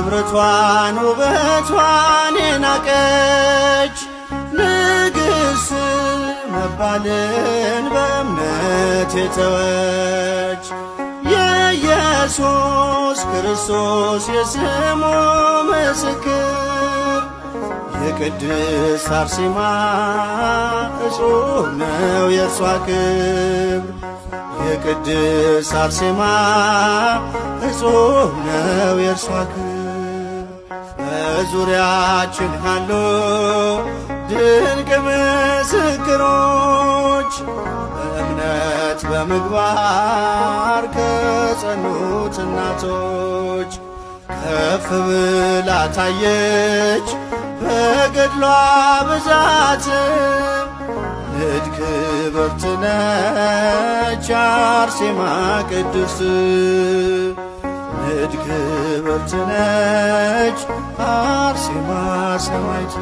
ክብርቷን ውበቷን የናቀች ንግሥት መባልን በእምነት የተወች የኢየሱስ ክርስቶስ የስሙ ምስክር የቅድስት አርሴማ እጹብ ነው የእርሷ ክብር። የቅድስት አርሴማ እጹብ ነው የእርሷ ክብር። በዙሪያችን ካሉ ድንቅ ምስክሮች በእምነት በምግባር ከጸኑት እናቶች ከፍ ብላ ታየች በገድሏ ብዛት ንድ ክብርት ነች አርሴማ ቅድስት ንድ ክብርት ነች አርሴማ ሰማዕት